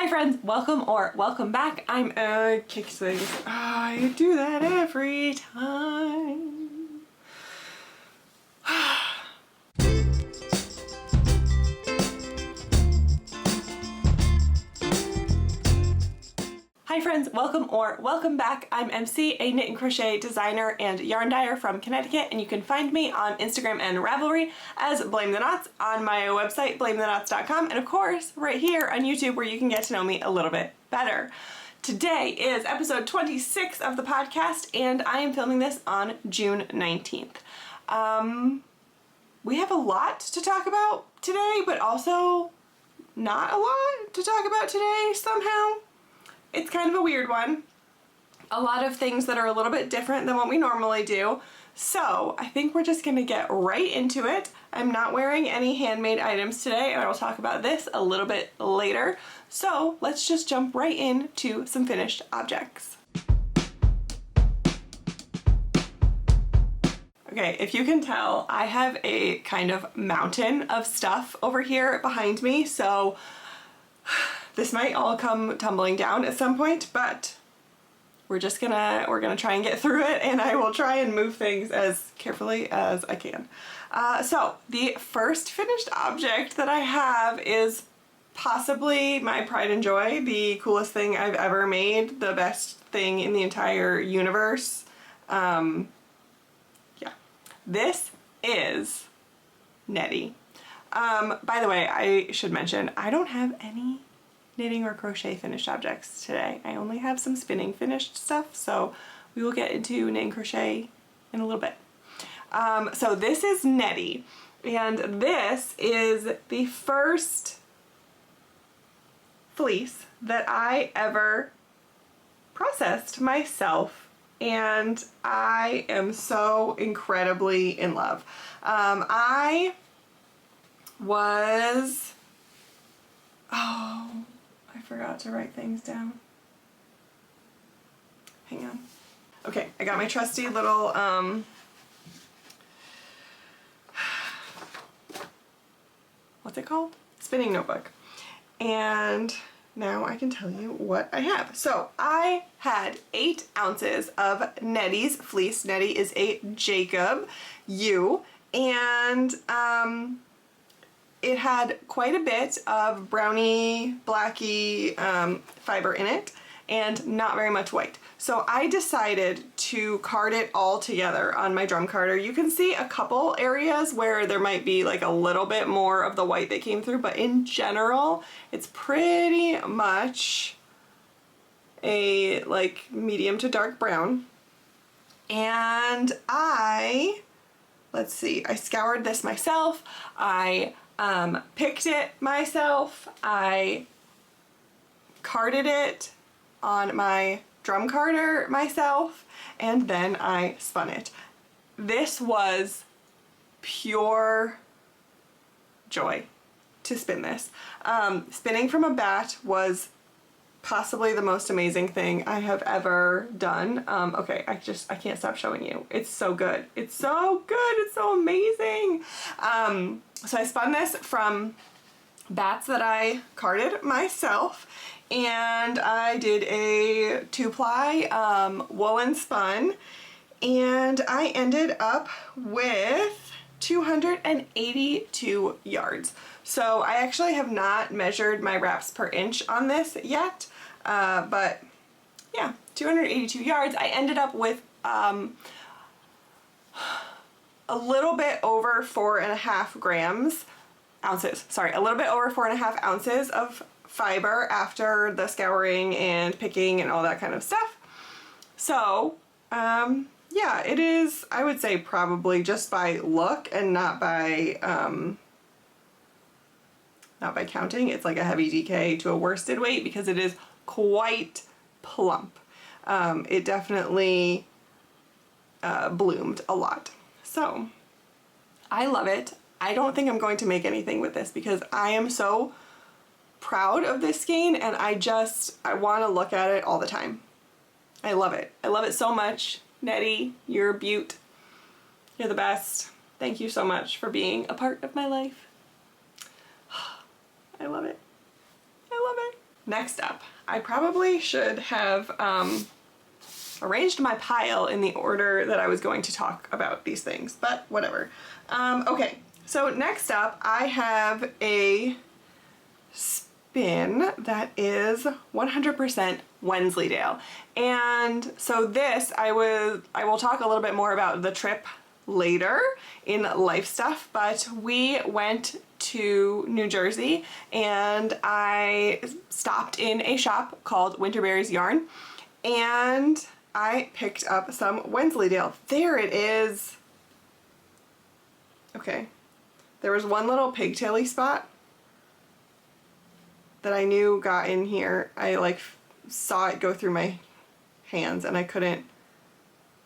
Hi friends, welcome or welcome back. I'm kick things. I do that every time. Hi friends, welcome or welcome back. I'm MC, a knit and crochet designer and yarn dyer from Connecticut, and you can find me on Instagram and Ravelry as Blame the Knots, on my website blametheknots.com, and of course right here on YouTube where you can get to know me a little bit better. Today is episode 26 of the podcast and I am filming this on June 19th. We have a lot to talk about today, but also not a lot to talk about today somehow. It's kind of a weird one. A lot of things that are a little bit different than what we normally do. So I think we're just gonna get right into it. I'm not wearing any handmade items today, and I will talk about this a little bit later. So let's just jump right into some finished objects. Okay, if you can tell, I have a kind of mountain of stuff over here behind me, so this might all come tumbling down at some point, but we're gonna try and get through it, and I will try and move things as carefully as I can. So the first finished object that I have is possibly my pride and joy, the coolest thing I've ever made, the best thing in the entire universe. Yeah, this is Nettie. By the way, I should mention, I don't have any knitting or crochet finished objects today. I only have some spinning finished stuff, so we will get into knit and crochet in a little bit. So this is Nettie, and this is the first fleece that I ever processed myself, and I am so incredibly in love. I forgot to write things down. Hang on. Okay, I got my trusty little, what's it called? Spinning notebook. And now I can tell you what I have. So I had 8 ounces of Nettie's fleece. Nettie is a Jacob U, and it had quite a bit of browny, blacky fiber in it and not very much white. So I decided to card it all together on my drum carder. You can see a couple areas where there might be like a little bit more of the white that came through, but in general, it's pretty much a like medium to dark brown. And let's see, I scoured this myself. I picked it myself, I carded it on my drum carder myself, and then I spun it. This was pure joy to spin this. Spinning from a bat was possibly the most amazing thing I have ever done. Okay, I can't stop showing you. It's so good. It's so good. It's so amazing. So I spun this from bats that I carded myself, and I did a 2-ply woven spun, and I ended up with 282 yards. So I actually have not measured my wraps per inch on this yet, but yeah, 282 yards. I ended up with a little bit over 4.5 ounces, sorry, a little bit over 4.5 ounces of fiber after the scouring and picking and all that kind of stuff. So, yeah, it is, I would say probably just by look and not by counting. It's like a heavy DK to a worsted weight because it is quite plump. It definitely bloomed a lot. So I love it. I don't think I'm going to make anything with this because I am so proud of this skein, and I want to look at it all the time. I love it. I love it so much. Nettie, you're a beaut. You're the best. Thank you so much for being a part of my life. I love it. I love it. next up, I probably should have arranged my pile in the order that I was going to talk about these things, but whatever. Okay, so next up I have a spin that is 100% Wensleydale. And so this, I will talk a little bit more about the trip later in life stuff, but we went to New Jersey and I stopped in a shop called Winterberries Yarn and I picked up some Wensleydale. There it is. Okay. There was one little pigtaily spot that I knew got in here. I like saw it go through my hands and I couldn't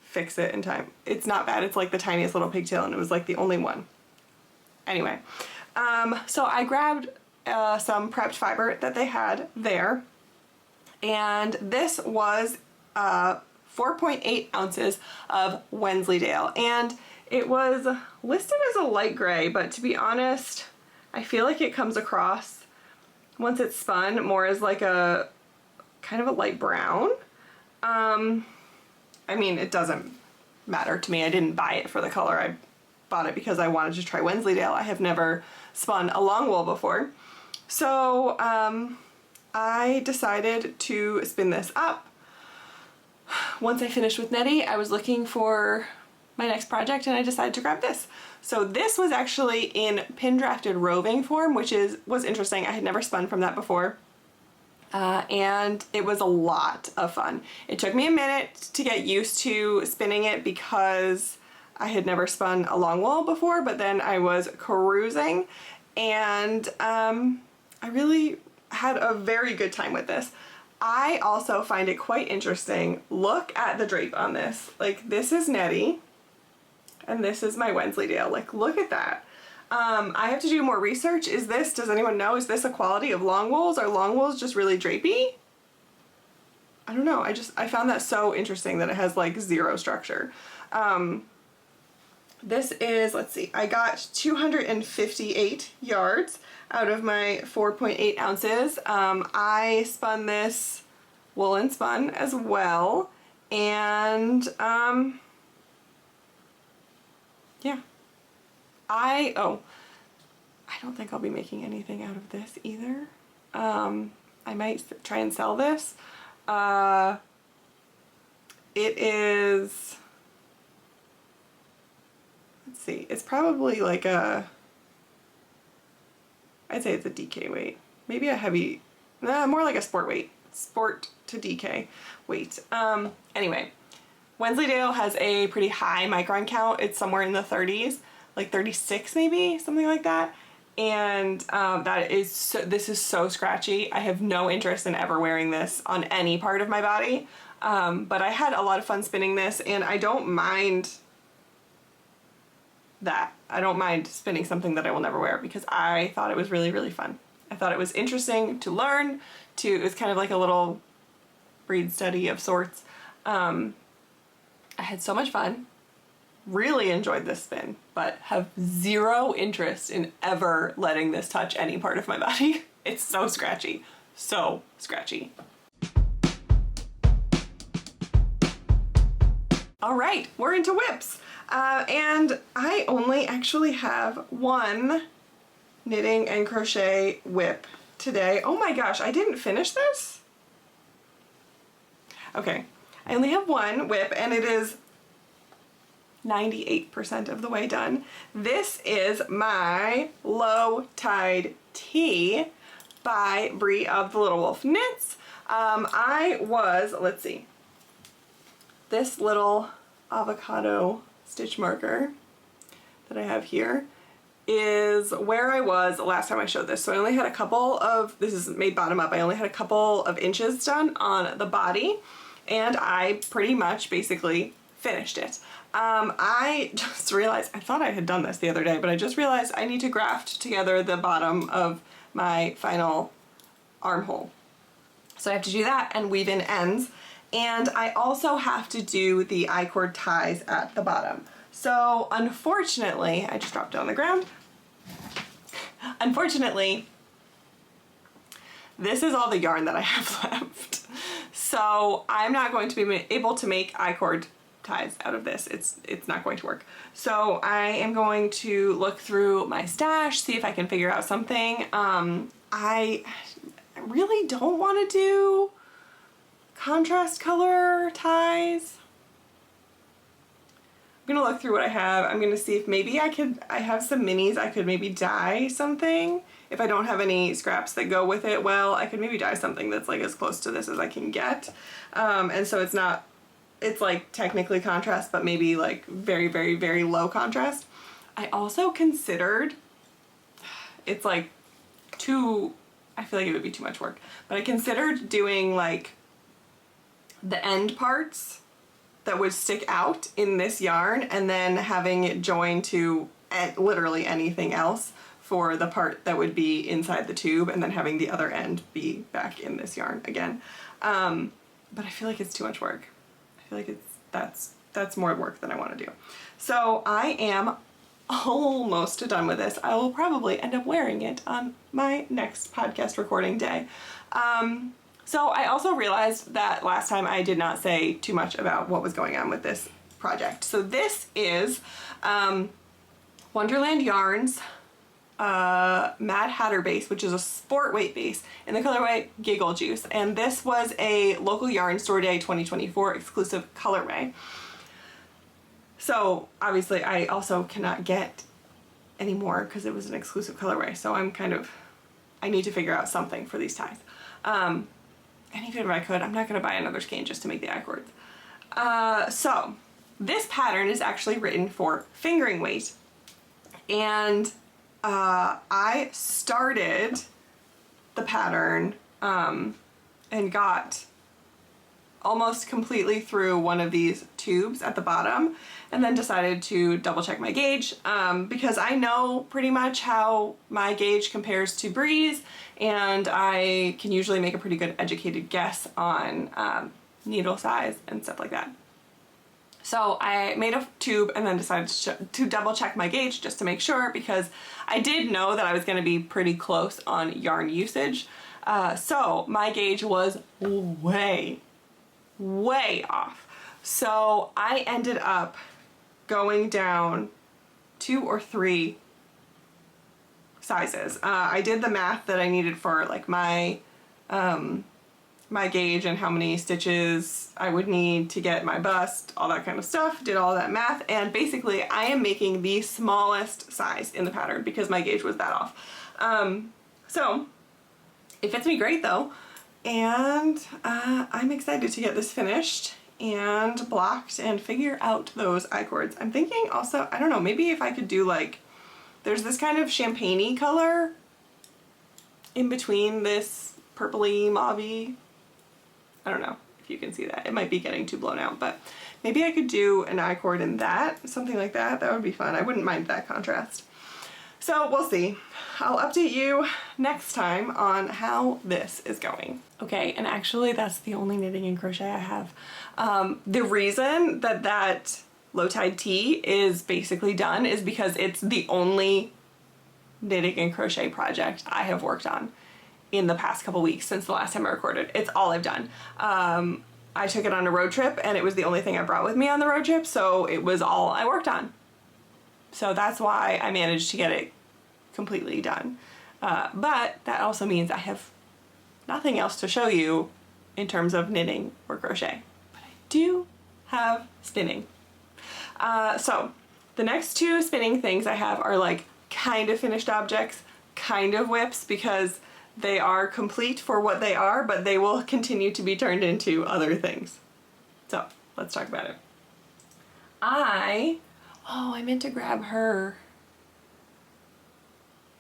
fix it in time. It's not bad. It's like the tiniest little pigtail and it was like the only one. Anyway, so I grabbed some prepped fiber that they had there, and this was 4.8 ounces of Wensleydale, and it was listed as a light gray, but to be honest, I feel like it comes across once it's spun more as like a kind of a light brown. I mean, it doesn't matter to me. I didn't buy it for the color. I bought it because I wanted to try Wensleydale. I have never spun a long wool before. So I decided to spin this up. Once I finished with Nettie, I was looking for my next project and I decided to grab this. So this was actually in pin drafted roving form, which was interesting. I had never spun from that before. And it was a lot of fun. It took me a minute to get used to spinning it because I had never spun a long wool before, but then I was cruising and I really had a very good time with this. I also find it quite interesting. Look at the drape on this. Like, this is Nettie and this is my Wensleydale. Like, look at that. I have to do more research. Does anyone know, is this a quality of long wools? Are long wools just really drapey? I don't know. I found that so interesting that it has like zero structure. This is, let's see, I got 258 yards out of my 4.8 ounces. I spun this woolen spun as well. And yeah. I don't think I'll be making anything out of this either. I might try and sell this. It is, let's see, it's probably like I'd say it's a DK weight. Maybe a heavy, more like a sport weight. Sport to DK weight. Anyway, Wensleydale has a pretty high micron count. It's somewhere in the 30s. Like 36 maybe, something like that. And this is so scratchy. I have no interest in ever wearing this on any part of my body. But I had a lot of fun spinning this and I don't mind that. I don't mind spinning something that I will never wear because I thought it was really, really fun. I thought it was interesting to learn, it was kind of like a little breed study of sorts. I had so much fun. Really enjoyed this spin, but have zero interest in ever letting this touch any part of my body. It's so scratchy. So scratchy. All right, we're into whips. And I only actually have one knitting and crochet whip today. Oh my gosh, I didn't finish this? Okay, I only have one whip and it is 98% of the way done. This is my Low Tide Tea by Brie of the Little Wolf Knits. Let's see, this little avocado stitch marker that I have here is where I was last time I showed this. So I only had a couple of, this is made bottom up, I only had a couple of inches done on the body and I pretty much basically finished it. I just realized, I thought I had done this the other day, but I just realized I need to graft together the bottom of my final armhole. So I have to do that and weave in ends. And I also have to do the I-cord ties at the bottom. So unfortunately, I just dropped it on the ground. Unfortunately, this is all the yarn that I have left. So I'm not going to be able to make I-cord ties out of this. It's not going to work. So I am going to look through my stash, see if I can figure out something. I really don't want to do contrast color ties. I'm gonna look through what I have. I'm gonna see if maybe I have some minis I could maybe dye something. If I don't have any scraps that go with it, well, I could maybe dye something that's like as close to this as I can get. And so it's like technically contrast, but maybe like very, very, very low contrast. I also considered, it's like I feel like it would be too much work, but I considered doing like the end parts that would stick out in this yarn and then having it join to literally anything else for the part that would be inside the tube, and then having the other end be back in this yarn again. But I feel like it's too much work. I feel like that's more work than I want to do. So I am almost done with this. I will probably end up wearing it on my next podcast recording day. So I also realized that last time I did not say too much about what was going on with this project. So this is Wonderland Yarns Mad Hatter base, which is a sport weight base in the colorway Giggle Juice. And this was a local yarn store day 2024 exclusive colorway. So obviously I also cannot get any more because it was an exclusive colorway. So I need to figure out something for these ties. And even if I could, I'm not going to buy another skein just to make the I-cords. So this pattern is actually written for fingering weight. And I started the pattern and got almost completely through one of these tubes at the bottom, and then decided to double check my gauge because I know pretty much how my gauge compares to Bree's, and I can usually make a pretty good educated guess on needle size and stuff like that. So I made a tube and then decided to double check my gauge just to make sure, because I did know that I was going to be pretty close on yarn usage. So my gauge was way off. So I ended up going down 2 or 3 sizes. I did the math that I needed for like my gauge and how many stitches I would need to get my bust, all that kind of stuff, did all that math, and basically I am making the smallest size in the pattern because my gauge was that off. So it fits me great though, and I'm excited to get this finished and blocked and figure out those I-cords. I'm thinking also, I don't know, maybe if I could do like, there's this kind of champagne-y color in between this purpley mauve-y. I don't know if you can see that. It might be getting too blown out, but maybe I could do an I-cord in that, something like that. That would be fun. I wouldn't mind that contrast. So we'll see. I'll update you next time on how this is going. Okay, and actually that's the only knitting and crochet I have. The reason that low tide tee is basically done is because it's the only knitting and crochet project I have worked on in the past couple weeks since the last time I recorded. It's all I've done. I took it on a road trip and it was the only thing I brought with me on the road trip, so it was all I worked on. So that's why I managed to get it completely done. But that also means I have nothing else to show you in terms of knitting or crochet. But I do have spinning. So the next 2 spinning things I have are like kind of finished objects, kind of whips, because they are complete for what they are, but they will continue to be turned into other things. So let's talk about it. I meant to grab her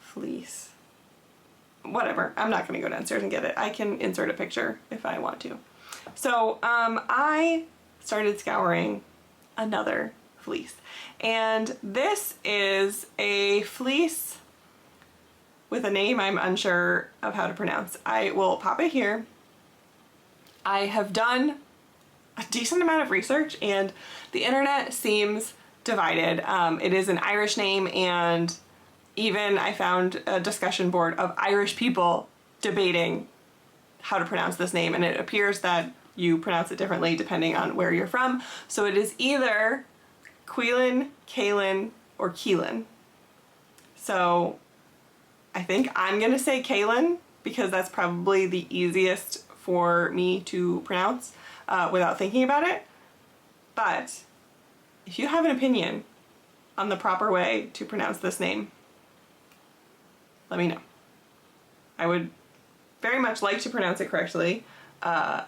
fleece. Whatever, I'm not gonna go downstairs and get it. I can insert a picture if I want to. So I started scouring another fleece, and this is a fleece with a name I'm unsure of how to pronounce. I will pop it here. I have done a decent amount of research and the internet seems divided. It is an Irish name, and even I found a discussion board of Irish people debating how to pronounce this name, and it appears that you pronounce it differently depending on where you're from. So it is either Caoilainn, Caoillainn, or Caoillainn. So I think I'm gonna say Caoillainn because that's probably the easiest for me to pronounce without thinking about it. But if you have an opinion on the proper way to pronounce this name, let me know. I would very much like to pronounce it correctly. I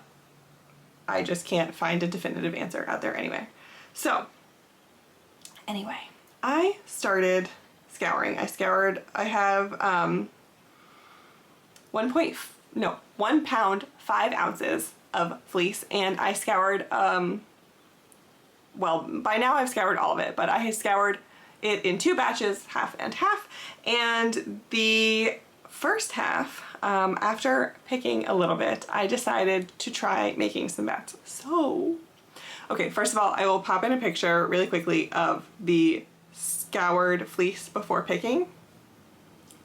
just can't find a definitive answer out there anyway. So anyway, I started scouring. I have 1 pound 5 ounces of fleece, and I scoured, well, by now I've scoured all of it, but I scoured it in 2 batches, half and half, and the first half, after picking a little bit, I decided to try making some bats. So, okay, first of all, I will pop in a picture really quickly of the scoured fleece before picking,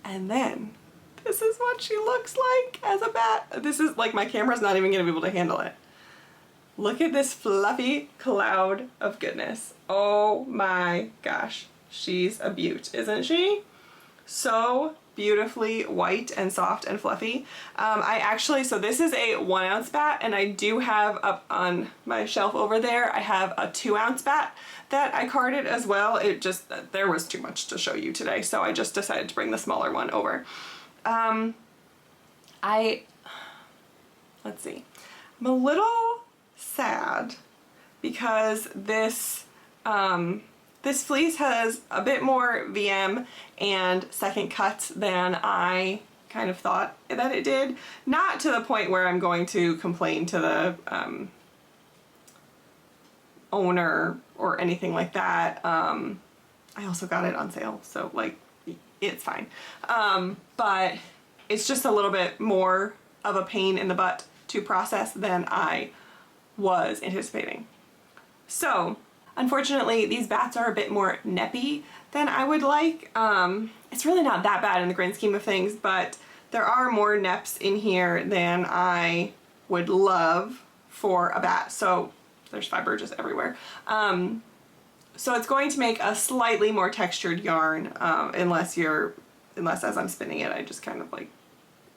and then this is what she looks like as a bat. This is like, my camera's not even gonna be able to handle it. Look at this fluffy cloud of goodness. Oh my gosh, she's a beaut, isn't she? So beautifully white and soft and fluffy. So this is a 1 ounce bat, and I do have up on my shelf over there, I have a 2 ounce bat that I carded as well. It just, there was too much to show you today, so I just decided to bring the smaller one over. Let's see, I'm a little sad because this fleece has a bit more VM and second cuts than I kind of thought that it did. Not to the point where I'm going to complain to the owner or anything like that. I also got it on sale, so like, it's fine. But it's just a little bit more of a pain in the butt to process than I was anticipating. So unfortunately, these bats are a bit more neppy than I would like. It's really not that bad in the grand scheme of things, but there are more neps in here than I would love for a bat. So there's fiber just everywhere. So it's going to make a slightly more textured yarn, unless as I'm spinning it, I just kind of like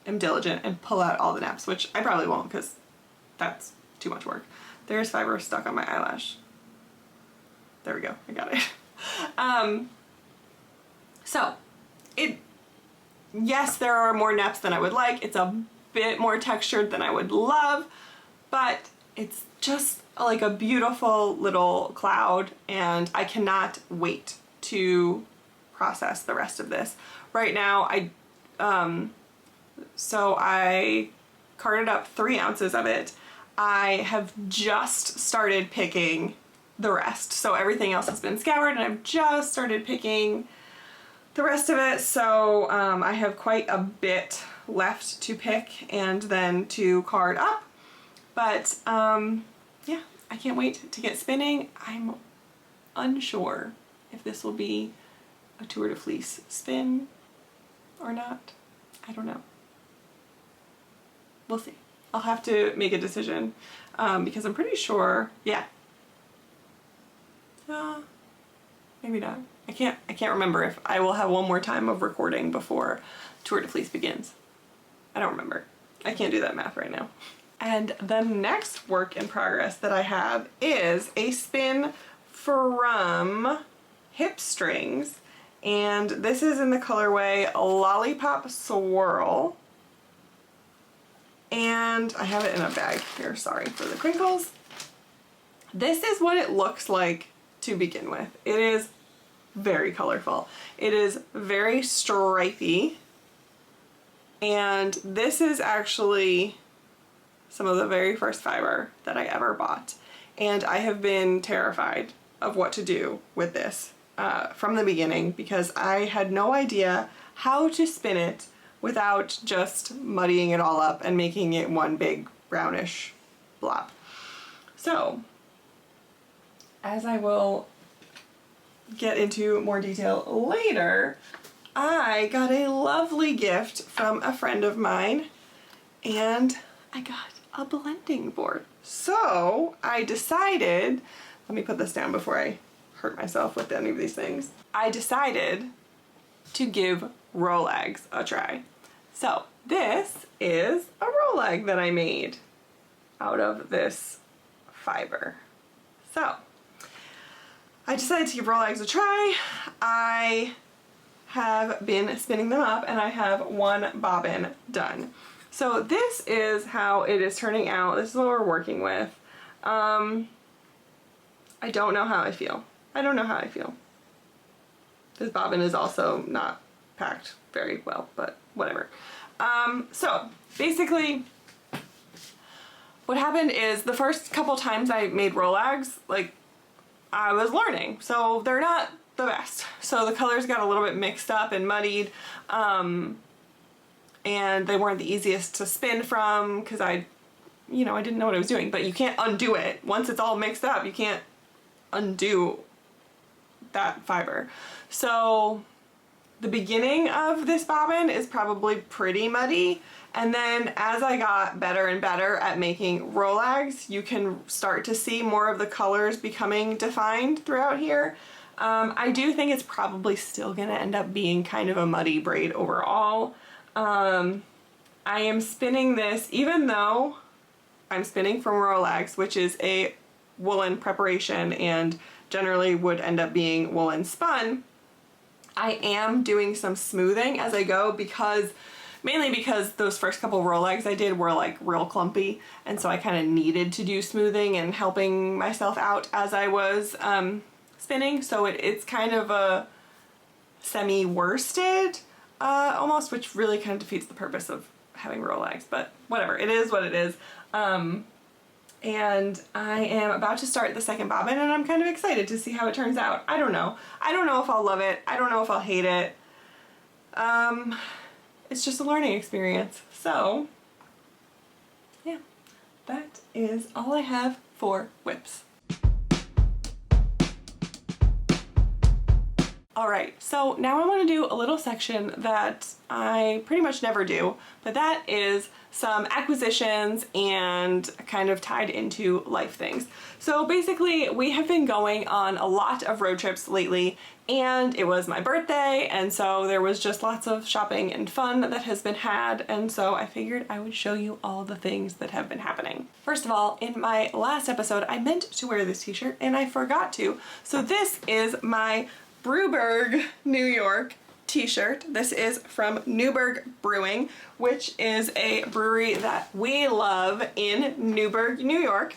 am diligent and pull out all the neps, which I probably won't because that's too much work. There's fiber stuck on my eyelash. There we go, I got it. Yes, there are more neps than I would like. It's a bit more textured than I would love, but it's just like a beautiful little cloud, and I cannot wait to process the rest of this. Right now, so I carded up 3 ounces of it. I have just started picking the rest. So everything else has been scoured, and I've just started picking the rest of it. So I have quite a bit left to pick and then to card up. But yeah, I can't wait to get spinning. I'm unsure if this will be a tour de fleece spin or not. I don't know. We'll see. I'll have to make a decision because I'm pretty sure, yeah. Maybe not. I can't remember if I will have one more time of recording before Tour de Fleece begins. I don't remember. I can't do that math right now. And the next work in progress that I have is a spin from Hip Strings, and this is in the colorway Lollipop Swirl. And I have it in a bag here, sorry for the crinkles. This is what it looks like to begin with. It is very colorful. It is very stripy, and this is actually some of the very first fiber that I ever bought, and I have been terrified of what to do with this from the beginning because I had no idea how to spin it without just muddying it all up and making it one big brownish blob. So, as I will get into more detail later, I got a lovely gift from a friend of mine, and I got a blending board. So I decided, let me put this down before I hurt myself with any of these things. I decided to give roll eggs a try. So this is a roll egg that I made out of this fiber. So I decided to give roll eggs a try. I have been spinning them up and I have one bobbin done. So this is how it is turning out. This is what we're working with. I don't know how I feel. I don't know how I feel. This bobbin is also not packed very well, but whatever. So basically what happened is the first couple times I made roll eggs, like, I was learning, so they're not the best. So the colors got a little bit mixed up and muddied, and they weren't the easiest to spin from because I didn't know what I was doing, but you can't undo it. Once it's all mixed up, you can't undo that fiber. So the beginning of this bobbin is probably pretty muddy, and then as I got better and better at making roll eggs, you can start to see more of the colors becoming defined throughout here. I do think it's probably still gonna end up being kind of a muddy braid overall. I am spinning this, even though I'm spinning from roll eggs, which is a woolen preparation and generally would end up being woolen spun. I am doing some smoothing as I go mainly because those first couple roll eggs I did were like real clumpy, and so I kind of needed to do smoothing and helping myself out as I was spinning. So it's kind of a semi-worsted almost, which really kind of defeats the purpose of having roll eggs, but whatever, it is what it is. And I am about to start the second bobbin and I'm kind of excited to see how it turns out. I don't know. I don't know if I'll love it. I don't know if I'll hate it. It's just a learning experience. So yeah, that is all I have for whips. Alright, so now I want to do a little section that I pretty much never do, but that is some acquisitions and kind of tied into life things. So basically we have been going on a lot of road trips lately, and it was my birthday, and so there was just lots of shopping and fun that has been had, and so I figured I would show you all the things that have been happening. First of all, in my last episode I meant to wear this t-shirt and I forgot to, so this is my Brewberg, New York t-shirt. This is from Newburgh Brewing, which is a brewery that we love in Newburgh, New York.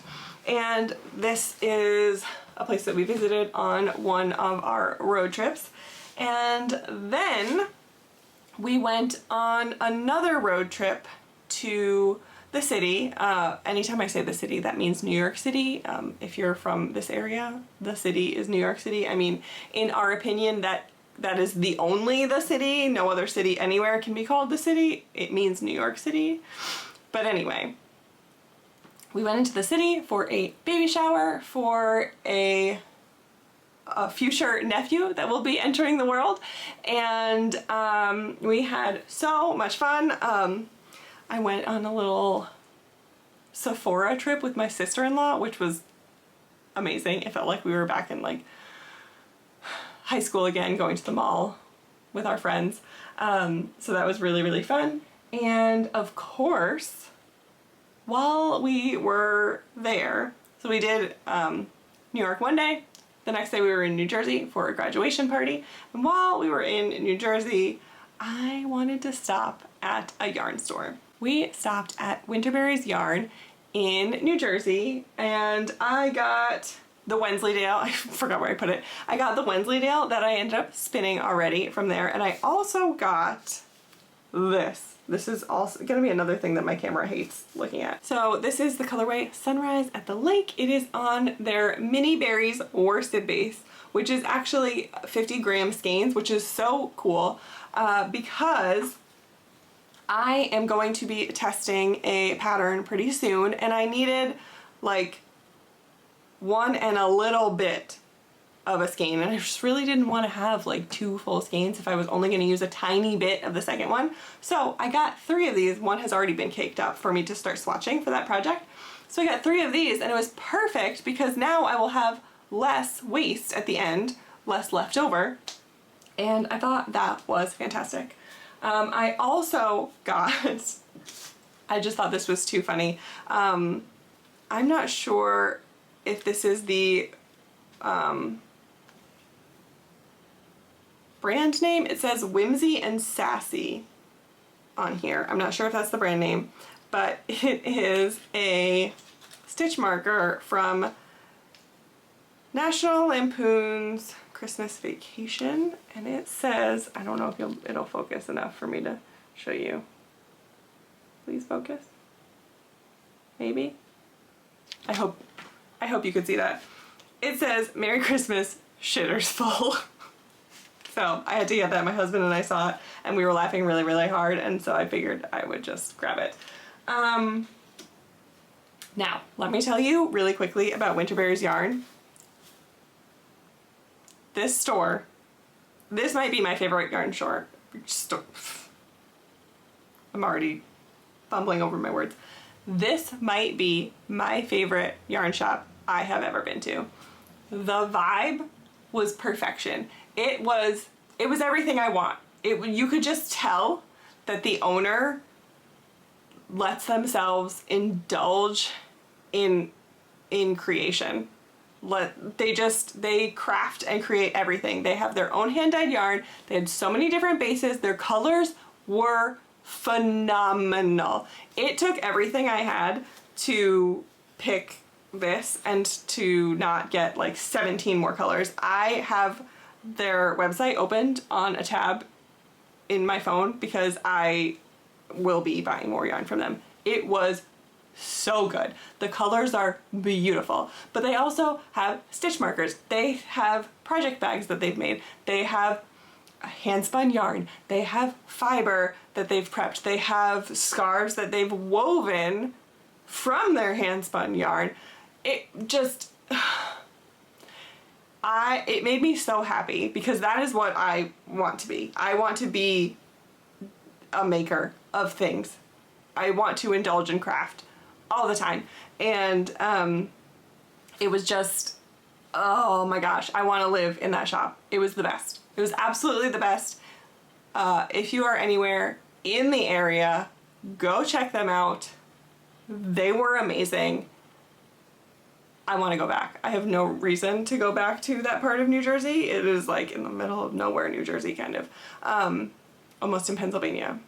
And this is a place that we visited on one of our road trips. And then we went on another road trip to the city. Anytime I say the city, that means New York City. If you're from this area, the city is New York City. I mean, in our opinion, that is the only the city. No other city anywhere can be called the city. It means New York City. But anyway, we went into the city for a baby shower for a future nephew that will be entering the world. And we had so much fun. I went on a little Sephora trip with my sister-in-law, which was amazing. It felt like we were back in like high school again, going to the mall with our friends. So that was really, really fun. And of course, while we were there, so we did New York one day. The next day we were in New Jersey for a graduation party. And while we were in New Jersey, I wanted to stop at a yarn store. We stopped at Winterberries Yarn in New Jersey, and I got the Wensleydale, I forgot where I put it. I got the Wensleydale that I ended up spinning already from there, and I also got this. This is also gonna be another thing that my camera hates looking at. So this is the colorway Sunrise at the Lake. It is on their Mini Berries worsted base, which is actually 50 gram skeins, which is so cool because I am going to be testing a pattern pretty soon, and I needed like one and a little bit of a skein, and I just really didn't want to have like 2 full skeins if I was only going to use a tiny bit of the second one. So I got 3 of these. One has already been caked up for me to start swatching for that project. So I got 3 of these, and it was perfect because now I will have less waste at the end, less left over, and I thought that was fantastic. I also got, I just thought this was too funny. I'm not sure if this is the brand name. It says Whimsy and Sassy on here. I'm not sure if that's the brand name, but it is a stitch marker from National Lampoon's Christmas Vacation, and it says, I don't know if it'll focus enough for me to show you. Please focus. Maybe? I hope you could see that. It says, Merry Christmas, shitters full. So I had to get that. My husband and I saw it, and we were laughing really, really hard, and so I figured I would just grab it. Now, let me tell you really quickly about Winterberries Yarn. This store, this might be my favorite yarn store. I'm already fumbling over my words. This might be my favorite yarn shop I have ever been to. The vibe was perfection. It was everything I want. You could just tell that the owner lets themselves indulge in creation. They craft and create everything. They have their own hand-dyed yarn. They had so many different bases. Their colors were phenomenal. It took everything I had to pick this and to not get like 17 more colors. I have their website opened on a tab in my phone because I will be buying more yarn from them. It was so good. The colors are beautiful, but they also have stitch markers. They have project bags that they've made. They have hand spun yarn. They have fiber that they've prepped. They have scarves that they've woven from their hand spun yarn. It just, it made me so happy because that is what I want to be. I want to be a maker of things. I want to indulge in craft all the time. And it was just, oh my gosh, I want to live in that shop. It was the best. It was absolutely the best. If you are anywhere in the area, go check them out. They were amazing. I want to go back. I have no reason to go back to that part of New Jersey. It is like in the middle of nowhere, New Jersey, kind of. Almost in Pennsylvania.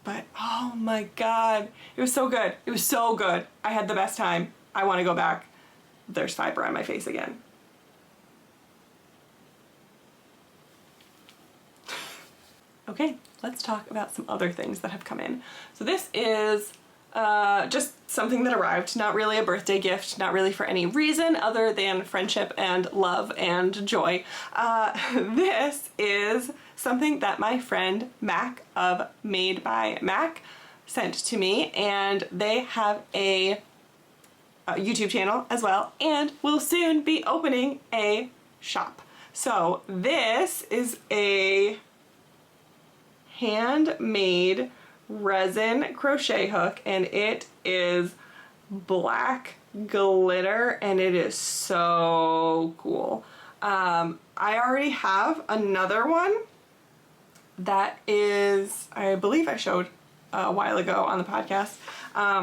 But oh my God, it was so good. It was so good. I had the best time. I want to go back. There's fiber on my face again. Okay, let's talk about some other things that have come in. So this is just something that arrived, not really a birthday gift, not really for any reason other than friendship and love and joy. This is something that my friend Mac of Made by Mac sent to me, and they have a YouTube channel as well, and will soon be opening a shop. So this is a handmade resin crochet hook, and it is black glitter, and it is so cool. I already have another one that is, I believe I showed a while ago on the podcast. I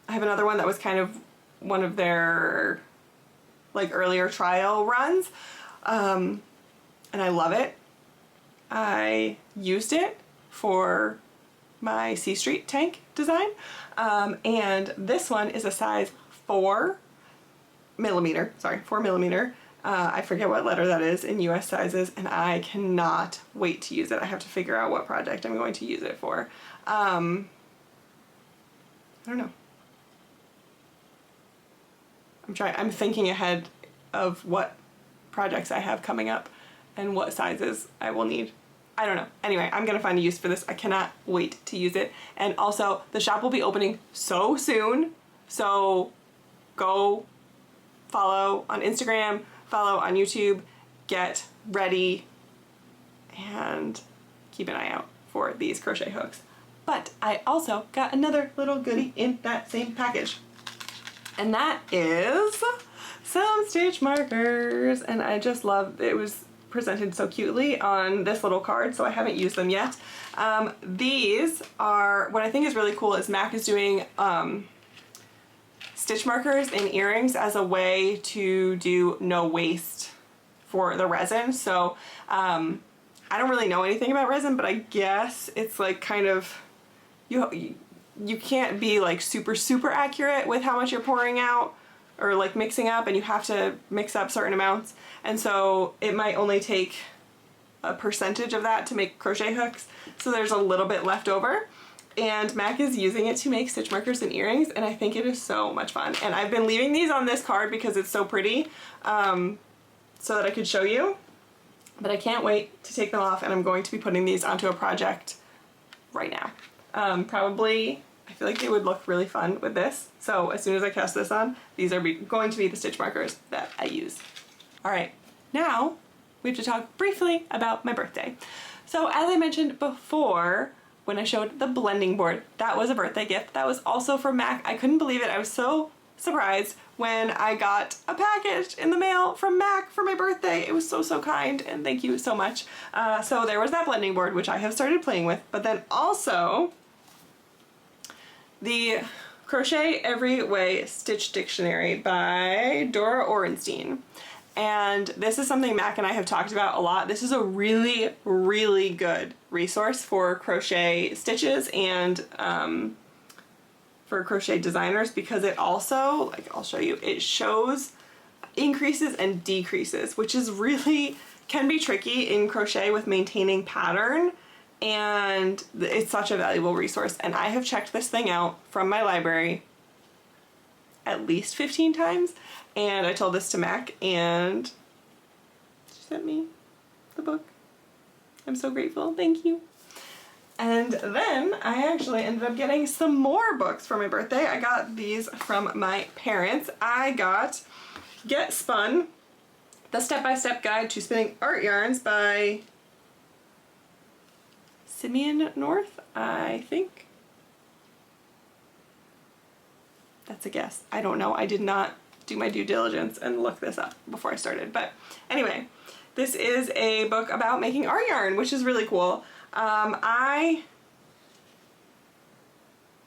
have another one that was kind of one of their like earlier trial runs, and I love it. I used it for my C Street tank design, and this one is a size 4 millimeter. I forget what letter that is in US sizes, and I cannot wait to use it. I have to figure out what project I'm going to use it for. I don't know. I'm thinking ahead of what projects I have coming up and what sizes I will need. I don't know. Anyway, I'm gonna find a use for this. I cannot wait to use it. And also, the shop will be opening so soon, so go follow on Instagram, follow on YouTube, get ready and keep an eye out for these crochet hooks. But I also got another little goodie in that same package, and that is some stitch markers, and I just love it. Was presented so cutely on this little card, so I haven't used them yet. These are, what I think is really cool is MAC is doing stitch markers in earrings as a way to do no waste for the resin. So I don't really know anything about resin, but I guess it's like kind of, you can't be like super accurate with how much you're pouring out or like mixing up, and you have to mix up certain amounts, and so it might only take a percentage of that to make crochet hooks, so there's a little bit left over, and MAC is using it to make stitch markers and earrings, and I think it is so much fun. And I've been leaving these on this card because it's so pretty, so that I could show you, but I can't wait to take them off, and I'm going to be putting these onto a project right now. Probably, I feel like they would look really fun with this, so as soon as I cast this on, these are going to be the stitch markers that I use. Alright, now we have to talk briefly about my birthday. So as I mentioned before, when I showed the blending board, that was a birthday gift. That was also from MAC. I couldn't believe it. I was so surprised when I got a package in the mail from MAC for my birthday. It was so kind, and thank you so much. So there was that blending board, which I have started playing with, but then also the Crochet Every Way Stitch Dictionary by Dora Orenstein. And this is something Mac and I have talked about a lot. This is a really good resource for crochet stitches and for crochet designers, because it also, like I'll show you, it shows increases and decreases, which is really, can be tricky in crochet with maintaining pattern, and it's such a valuable resource. And I have checked this thing out from my library at least 15 times, and I told this to Mac, and she sent me the book. I'm so grateful, thank you. And then I actually ended up getting some more books for my birthday. I got these from my parents. I got Get Spun, the step-by-step guide to spinning art yarns by Simeon North, I think. That's a guess. I don't know. I did not do my due diligence and look this up before I started. But anyway, this is a book about making art yarn, which is really cool. I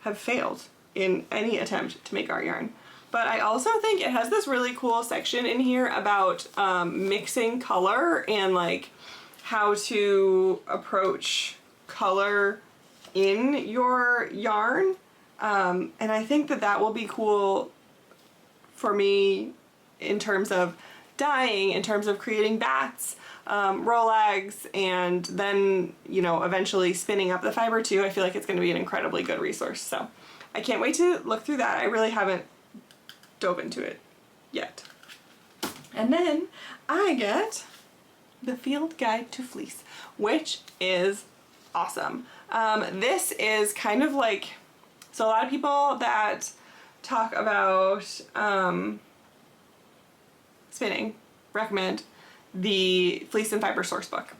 have failed in any attempt to make art yarn, but I also think it has this really cool section in here about mixing color and like how to approach color in your yarn. And I think that that will be cool for me in terms of dyeing, in terms of creating bats, Rolags, and then, you know, eventually spinning up the fiber too. I feel like it's going to be an incredibly good resource. So I can't wait to look through that. I really haven't dove into it yet. And then I get the Field Guide to Fleece, which is awesome. This is kind of like, so a lot of people that talk about spinning recommend the Fleece and Fiber Source book.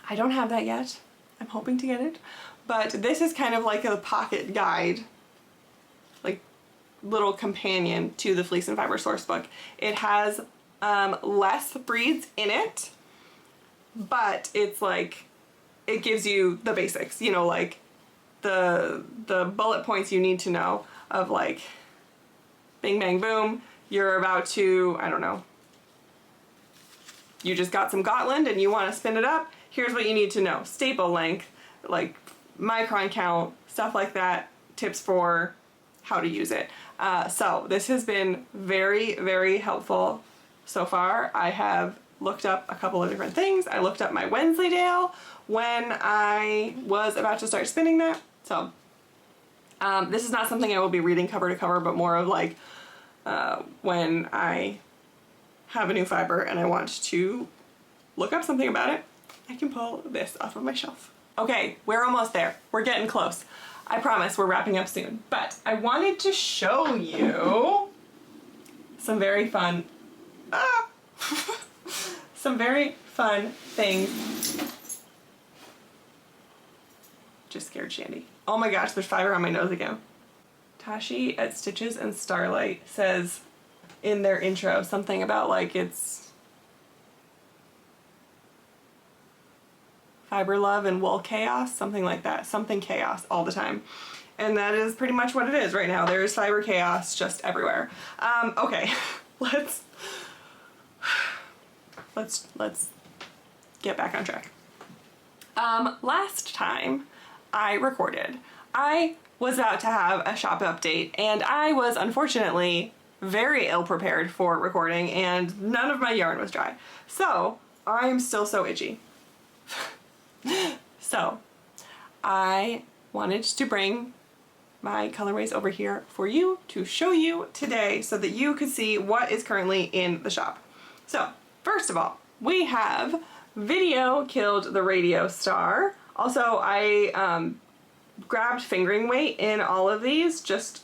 I don't have that yet. I'm hoping to get it. But this is kind of like a pocket guide, like little companion to the Fleece and Fiber Source book. It has less breeds in it, but it's like, it gives you the basics, you know, like the bullet points you need to know of like bing bang boom, you're about to, I don't know, you just got some Gotland and you want to spin it up, here's what you need to know. Staple length, like micron count, stuff like that, tips for how to use it. So this has been very helpful so far. I have looked up a couple of different things. I looked up my Wensleydale when I was about to start spinning that. So this is not something I will be reading cover to cover, but more of like when I have a new fiber and I want to look up something about it, I can pull this off of my shelf. Okay, we're almost there. We're getting close. I promise we're wrapping up soon. But I wanted to show you some very fun some very fun things. Just scared Shandy. Oh my gosh, there's fiber on my nose again. Tashi at Stitches and Starlight says in their intro something about like it's fiber love and wool chaos, something like that. Something chaos all the time. And that is pretty much what it is right now. There's fiber chaos just everywhere. Okay, let's get back on track. Last time I recorded, I was about to have a shop update, and I was unfortunately very ill prepared for recording, and none of my yarn was dry. So I'm still so itchy. So I wanted to bring my colorways over here for you to show you today so that you could see what is currently in the shop. So first of all, we have Video Killed the Radio Star. Also, I grabbed fingering weight in all of these just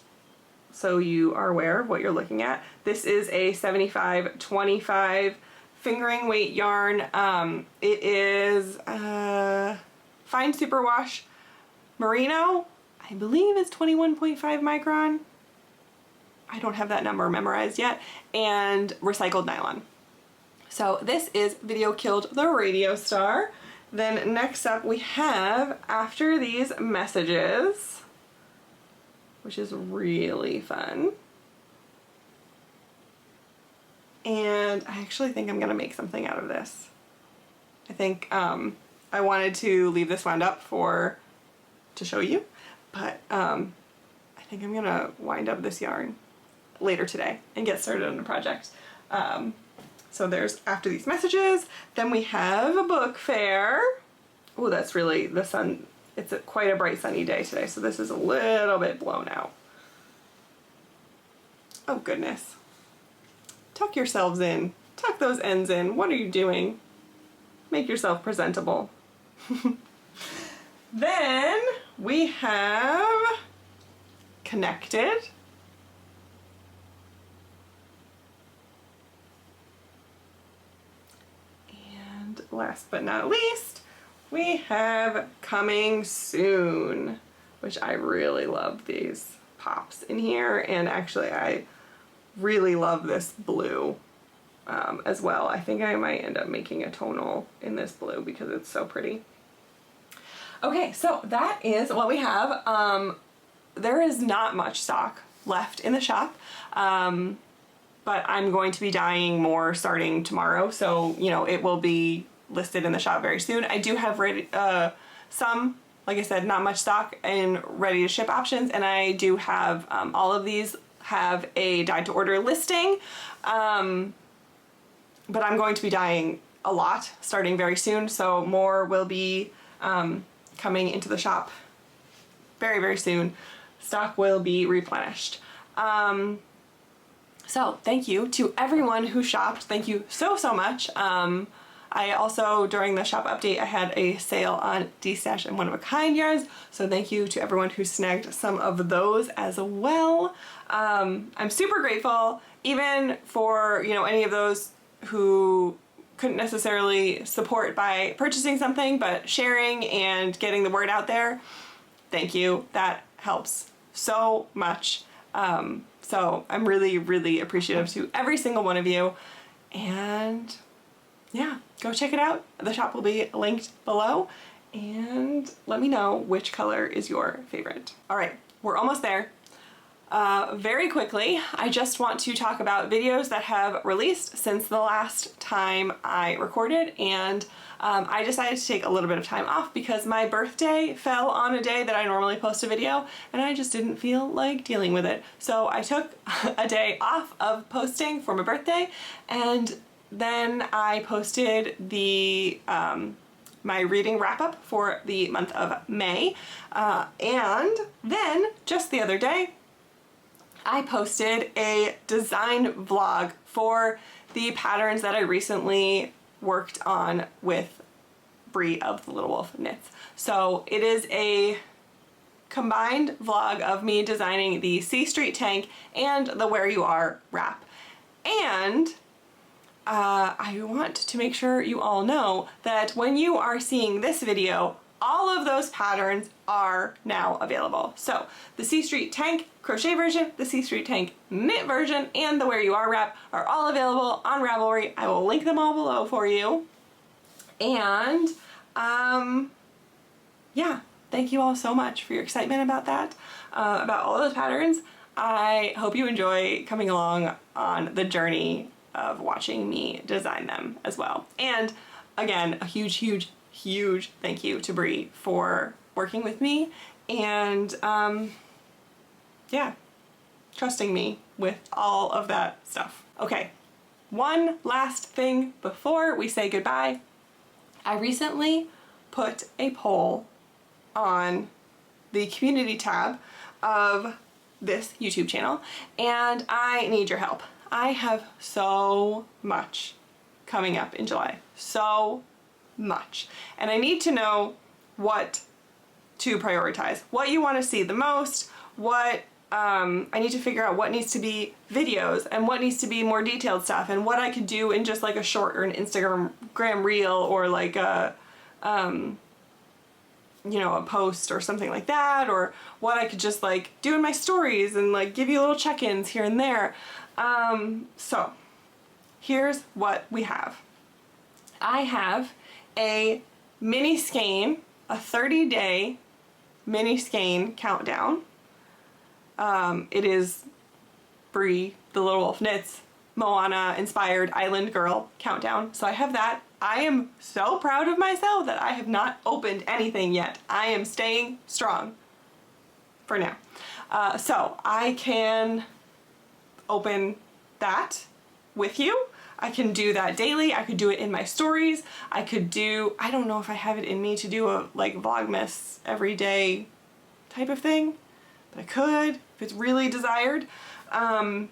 so you are aware of what you're looking at. This is a 75-25 fingering weight yarn. It is fine superwash merino. I believe it's 21.5 micron. I don't have that number memorized yet. And recycled nylon. So this is Video Killed the Radio Star. Then next up we have After These Messages, which is really fun. And I actually think I'm gonna make something out of this. I think I wanted to leave this wound up to show you, but I think I'm gonna wind up this yarn later today and get started on the project. So there's After These Messages. Then we have a book fair. Oh, that's really the sun. It's quite a bright sunny day today, so this is a little bit blown out. Oh goodness. Tuck yourselves in. Tuck those ends in. What are you doing? Make yourself presentable. Then we have Connected. And last but not least, we have Coming Soon, which I really love these pops in here, and actually I really love this blue as well. I think I might end up making a tonal in this blue because it's so pretty. Okay, so that is what we have. There is not much stock left in the shop, but I'm going to be dyeing more starting tomorrow, so you know it will be listed in the shop very soon. I do have ready some, like I said, not much stock and ready to ship options, and I do have all of these have a dye to order listing, but I'm going to be dyeing a lot starting very soon, so more will be coming into the shop very, very soon. Stock will be replenished. So thank you to everyone who shopped. Thank you so, so much. I also, during the shop update, I had a sale on D-Stash and One of a Kind yarns, so thank you to everyone who snagged some of those as well. I'm super grateful, even for, you know, any of those who couldn't necessarily support by purchasing something, but sharing and getting the word out there. Thank you. That helps so much. So I'm really, really appreciative to every single one of you. And yeah, go check it out. The shop will be linked below, and let me know which color is your favorite. All right, we're almost there. Very quickly, I just want to talk about videos that have released since the last time I recorded, and I decided to take a little bit of time off because my birthday fell on a day that I normally post a video, and I just didn't feel like dealing with it. So I took a day off of posting for my birthday, and then I posted the my reading wrap-up for the month of May, and then just the other day I posted a design vlog for the patterns that I recently worked on with Bree of the Little Wolf Knits. So it is a combined vlog of me designing the C Street tank and the Where You Are wrap. And I want to make sure you all know that when you are seeing this video, all of those patterns are now available. So the C Street Tank crochet version, the C Street Tank knit version, and the Where You Are wrap are all available on Ravelry. I will link them all below for you. And yeah, thank you all so much for your excitement about that, about all those patterns. I hope you enjoy coming along on the journey of watching me design them as well. And again, a huge, huge, huge thank you to Brie for working with me and yeah, trusting me with all of that stuff. Okay, one last thing before we say goodbye. I recently put a poll on the community tab of this YouTube channel, and I need your help. I have so much coming up in July, so much, and I need to know what to prioritize, what you want to see the most, what I need to figure out what needs to be videos and what needs to be more detailed stuff, and what I could do in just like a short or an Instagram reel or like a you know, a post or something like that, or what I could just like do in my stories and like give you little check-ins here and there. So here's what we have. I have a mini skein, a 30-day mini skein countdown. It is Brie, the Little Wolf Knits, Moana inspired Island Girl countdown. So I have that. I am so proud of myself that I have not opened anything yet. I am staying strong for now. So I can open that with you. I can do that daily. I could do it in my stories. I could do, I don't know if I have it in me to do a like Vlogmas everyday type of thing, but I could if it's really desired. So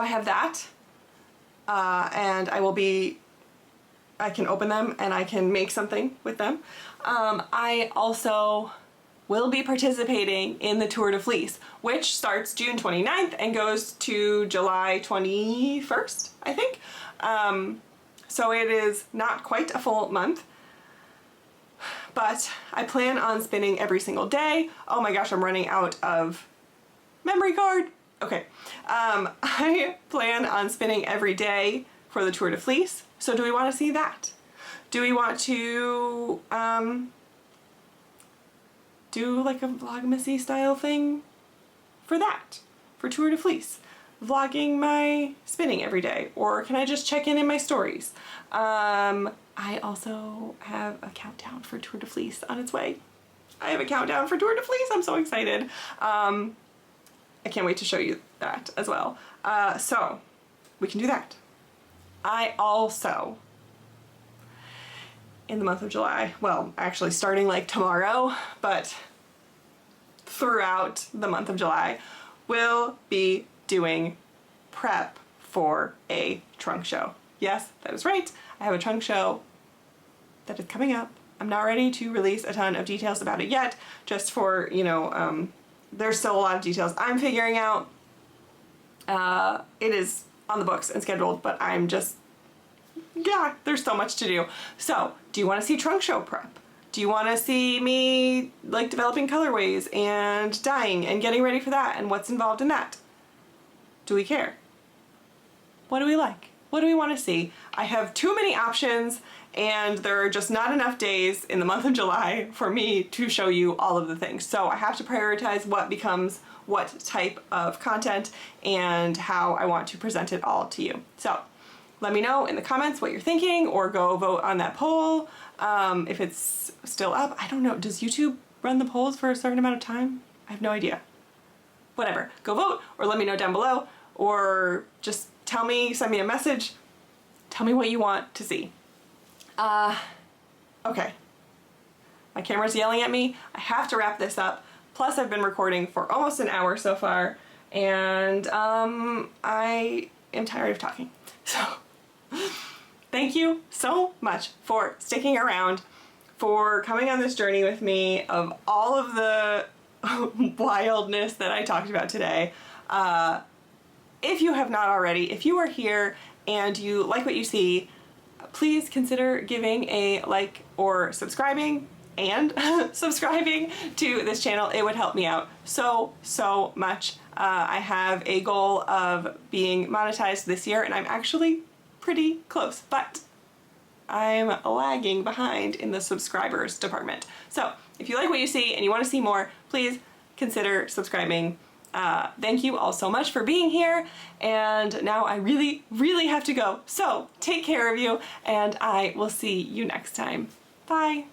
I have that, and I can open them and I can make something with them. I also will be participating in the Tour de Fleece, which starts June 29th and goes to July 21st, I think. So it is not quite a full month, but I plan on spinning every single day. Oh my gosh, I'm running out of memory card. Okay, I plan on spinning every day for the Tour de Fleece. So do we want to see that? Do we want to do like a Vlogmasy style thing for that, for Tour de Fleece? Vlogging my spinning every day, or can I just check in my stories? I also have a countdown for Tour de Fleece on its way. I have a countdown for Tour de Fleece. I'm so excited. I can't wait to show you that as well. So we can do that. I also, in the month of July, well, actually starting like tomorrow, but throughout the month of July, will be doing prep for a trunk show. Yes, that is right. I have a trunk show that is coming up. I'm not ready to release a ton of details about it yet, just for, you know, there's still a lot of details I'm figuring out. It is on the books and scheduled, but I'm just, yeah, there's so much to do. So, do you want to see trunk show prep? Do you want to see me like developing colorways and dyeing and getting ready for that and what's involved in that? Do we care? What do we like? What do we want to see? I have too many options, and there are just not enough days in the month of July for me to show you all of the things. So I have to prioritize what becomes what type of content and how I want to present it all to you. So let me know in the comments what you're thinking, or go vote on that poll. If it's still up, I don't know. Does YouTube run the polls for a certain amount of time? I have no idea. Whatever, go vote, or let me know down below, or just tell me, send me a message, tell me what you want to see. Okay. My camera's yelling at me. I have to wrap this up. Plus I've been recording for almost an hour so far, and I am tired of talking. So thank you so much for sticking around, for coming on this journey with me of all of the wildness that I talked about today. if you have not already, if you are here and you like what you see, please consider giving a like or subscribing and subscribing to this channel. It would help me out so much. I have a goal of being monetized this year, and I'm actually pretty close, but I'm lagging behind in the subscribers department. So if you like what you see and you want to see more, please consider subscribing. Thank you all so much for being here, and now I really have to go. So take care of you, and I will see you next time. Bye.